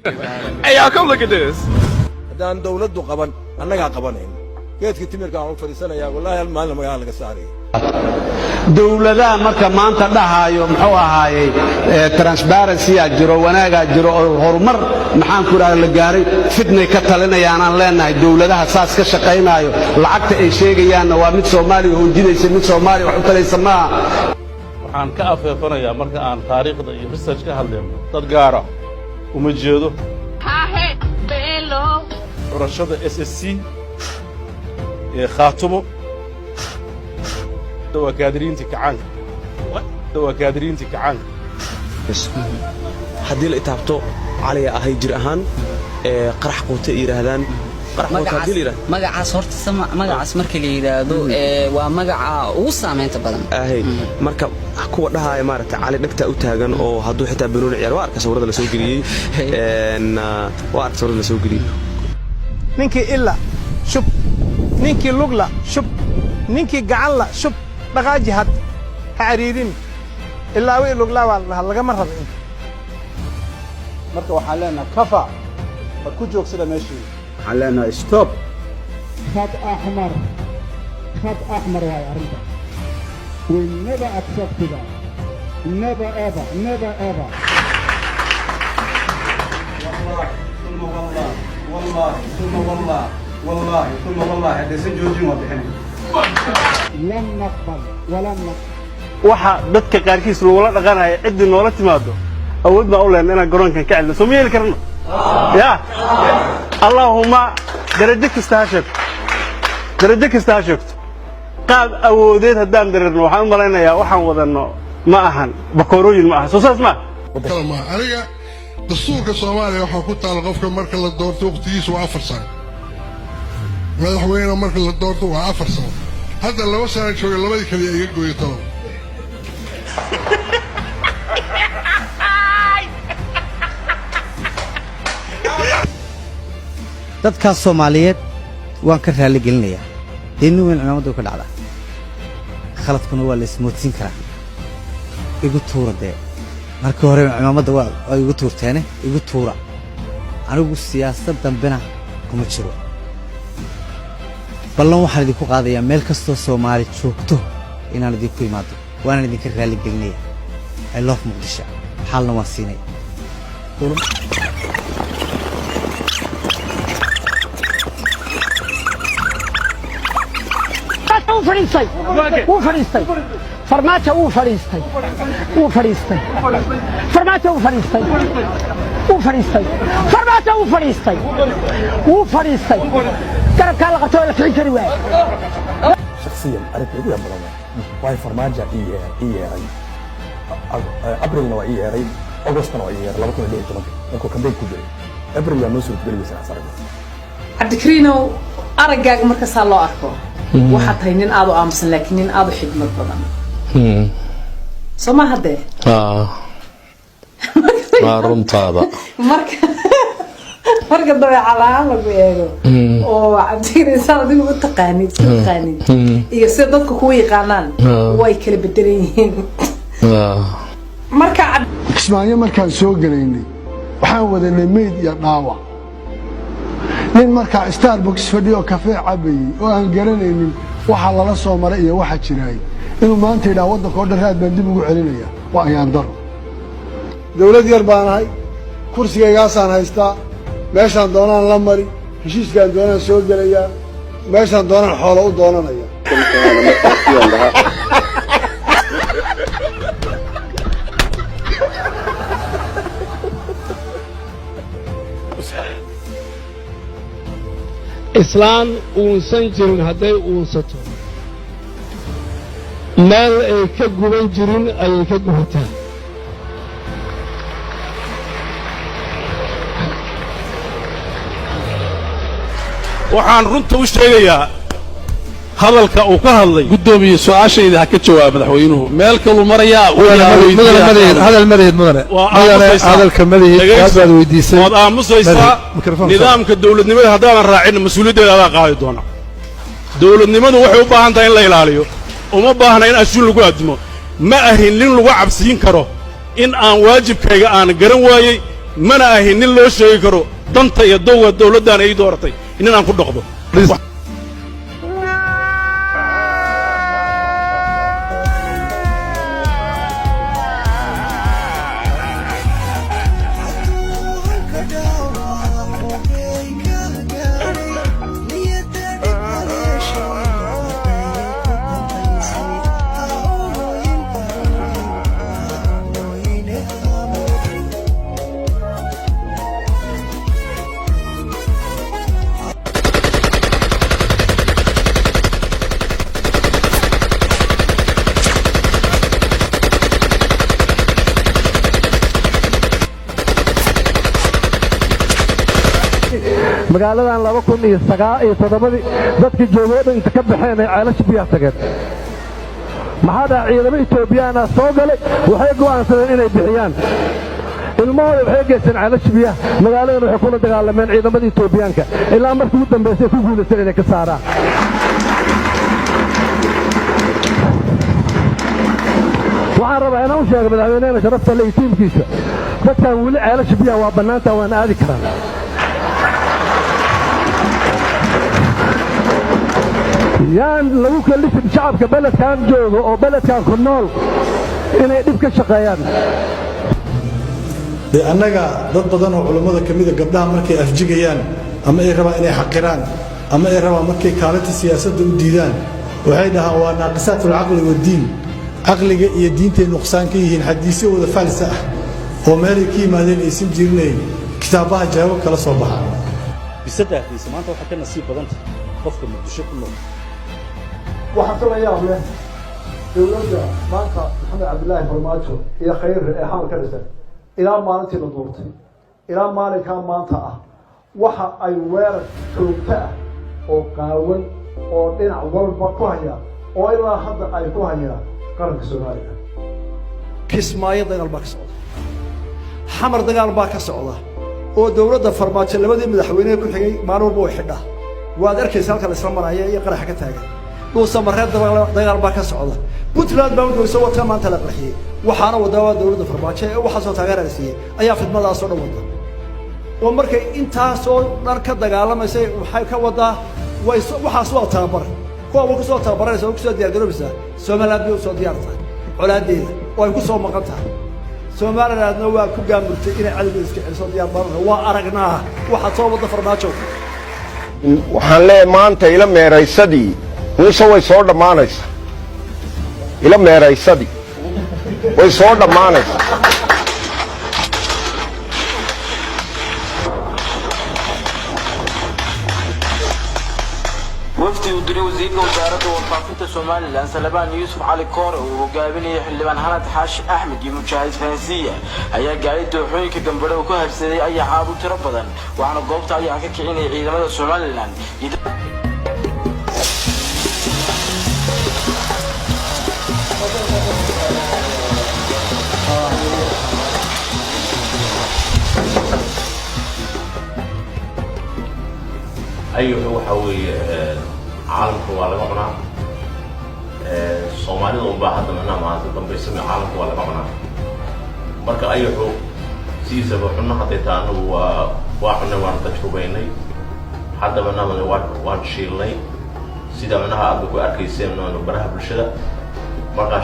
Hey, y'all, come look at this. haddaan dawladdu qaban annagaa qabanayn geedkii timirka aan u fadhiisanayaa wallaahi hal maalin magaala laga saaraya dawladaha marka maanta dhahayo muxuu ahaayay transparency jiro wanaaga jiro horumar maxaan ku raad la gaaray fidnay ka talinayaan aan leenahay dawladaha saas ka shaqeynayo lacagta ay sheegayaan waa mid Soomaaliya oo jidaysa mid Soomaaliya wax u talaysa ma waxaan ka afeefanayaa marka aan taariikhda iyo research ka hadlayno dad gaar ah uma jeedo rashada SSC ee khaatumo dawakadiriinti kacaanka haddii la itaabto caliga ahay jir ahaan qarax qoota yiraahdaan magacaas horta magacaas markii la yiraahdo waa magaca ugu saameynta badan marka kuwa dhahaaya maaragtay cali dhagta u taagan oo hadduu xitaa banooni ciyaar waa arka sawirada la soo geliyey ninkii illa shub ninkii lugla shub ninkii gacan la shub dhaqaaji had ha cariirin ilaa way luglaa waa lagama rabo marka waxaan leenahay kafa war ku joogsada meeshii waxaan leenahay stop خط أحمر هاي أرنتا we never accept that never ever والله هذا سجوجين وبحنا لن نقبل ولن نقبل waxa dadka qaarkiis loola dhaqanayo cidii noola timaado awood ma u leenahay inaan garoonkan ka celno Soomaaliya karno ya Allahumma darajo kasta ha sheegto qaab awoodeed haddaan dareerno waxaan malaynayaa waxaan wadano ma ahan bakoorooyin ma aha soo saas ma aniga dastuurka Soomaaliya waxa ku taal qofka marka la doorto waqtigiisu waa 4 sano madaxweyne marka la doorto waa 4 sano hadda 2 sano jooga labadii kaliya iga gooyo talo dadka Soomaaliyeed waan ka raali gelinayaa deenu weyn ciidamadu ka dhacda khaladkuna waa la ismoodsin karaa igu tuurade marka hore ciidamada waa igu tuurteene igu tuura anigu siyaasad dambena kuma jiro ballan waxaan idinku qaadayaa meel kastoo Soomaali joogto inaan idinku imaado waan idinka raali gelinayaa I love Muqdisho xalna waan siinay وفريستي فرماته وفريستي فرماته وفريستي كرب كان لقطوه لك عيكري واحد شخصيا أردت أقول يا مروان واي فرماجة إيه أبريل نوع إيه أغسطس نوع إيه لابد من الإنتماك نكو كم بيت كبير أبريل يا نوصل كبير بسنة صارت عبد الكريم أرجع مركز الله أركو وحتى هنين أبو أمس لكنين أبو حكمة بدن سما هذا ما رمت هذا مركز ضوي على عمك بيجو وعبد الكريم صار دينه بالتقاني يصير ضدك كوي قانان وايكل بدرين مركز Kismaayo markaan soo galeynay waxaan wadanay meed iyo dhaawac nin markaa Starbucks fadhiyo kafee cabay oo aan garanaynin waxa lala soo maray iyo waxa jiray inuu maanta ilaa wadanka oo dhan raad baan dib ugu celinaya waa ayaan daro dawlad yar baan ahay kursigaygaasaan haystaa meeshaan doonaan la mari heshiiskaan doonaan soo gelayaa meeshaan doonaan xoolo u doonanaya islaan uunsan jirin hadday uunsato meel ay ka guban jirin ayay ka gubataa waxaan runta u sheegayaa hadalka uu ka hadlay gudoomiye su'aashayda ha ka jawaab madaxweynuhu meel kalu marayaa hadal mareed mudane hadalka mareed aad weydiisay waad aamusaysaa nidaamka dawladnimada haddaanan raacin mas'uuliyaddeeda adaa qaadi doona dawladnimadu waxay u baahan tahay in la ilaaliyo uma baahna in ashuun lagu aadimo ma ahin nin lagu cabsiin karo in aan waajibkayga aan garan waayey mana ahin nin loo sheegi karo danta iyo dowga dawladdan ay dooratay inaan ku dhaqdo magaaladan 2007 dadkii joogay inta ka baxeen ay ceelasha biyaha tageen maxaa dhaca ciidamada Itoobiyaana soo galay waxay go'aansadeen inay bixiyaan ilmahooda waxay geysteen ceelasha biyaha magaaladan waxay kula dagaalameen ciidamada Itoobiyaanka ilaa markii ugu dambeysay ku guuleysteen inay ka saaraan waxaan rabaa inaan u sheego madaxweynaha sharafta leh tiimkiisa dadkan weli ceelasha biyaha waa bannaanta waan aadi karaan yaan lagu kalifin shacabka beledkan joogo oo beledkan ku nool inay dhib ka shaqeeyaan annaga dad badan oo culimada kamida gabdhaha markay afjigayaan ama ay rabaan inay xaqiraan ama ay rabaan markay kaalinta siyaasadda u diidaan waxay dhahaan waa naaqisatul aqli wad diin aqliga iyo diinta nuqsaan ka yihiin xadiisyo wada falsa ah oo meelay ka yimaadeen aysan jirnayn kitaabaha jawaab kala soo baxa bisadaadiisa maanta waxa ka nasiib badan qofka muqdisho ku nool waxaa la yaab leh dawladda maanta maxamed cabdilaahi farmaajo iyo khayr ee xamal ka dhisan ilaa maalintii la doortay ilaa maalinkaa maanta ah waxa ay weerar joogto ah oo qaawan oo dhinac walba ku haya oo ilaa hadda ay ku hayaan qaranka Soomaaliya kismaayo dagaal baa ka socda xamar dagaal baa ka socda oo dawladda farmaajo labadii madaxweyne ku xigay maalin walba way xidhaa waad arkaysaa halka la isla maraya iyo qarax ka taagan dhuusa mareed dagaal baa ka socda puntland baa wadayso wata maanta la qarxiyay waxaana wadada dawladda farmaajo ee waxa soo taageerayay ayaa fidmadaas oo dhan wada oo markay intaas oo dhan ka dagaalamayay waxay ka wadaa waxa soo tababar kuwa ku soo tababaraysa oo ku soo diyaar garoobisa Soomaaliland bay soo diyaartay colaadeeda oo ay ku soo maqantahay Soomaalilandna waa ku gaamurtay inay cadawga iska celiso diyaar baro waa aragnaa waxa soo wada farmaajo waxaan leeyahay maanta ila meeraysadii muuse way soo dhamaanaysaa ila meeraysadii way soo dhamaanaysaa wafdi uu diray wasiirka wasaaradda warfaafinta Soomaaliland Salabaan Yuusuf Cali Koore oo hogaaminaya xildhibaan Hanad Xaashi Axmed iyo Mujaahid Faransiya ayaa gaaray dooxooyinka Gambadho ku habsaday ayaa caab u tiro badan waxaana goobta ayaa ka kicinay ciidamada Soomaaliland أيوه وحوي عالم ولا مقنع Soomaalida oo baahada mana maanta dambaysan caalamka wala maqnaa marka ayuhu siisaba xunna hadda taanu waa xunna waan tajrubaynay hadda banana waan shiilnay sida manaha aad ku arkayseen baraha bulshada marka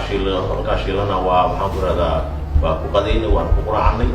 shiilana waa maxaan ku radaa waa ku qadeynay waan ku quraacnay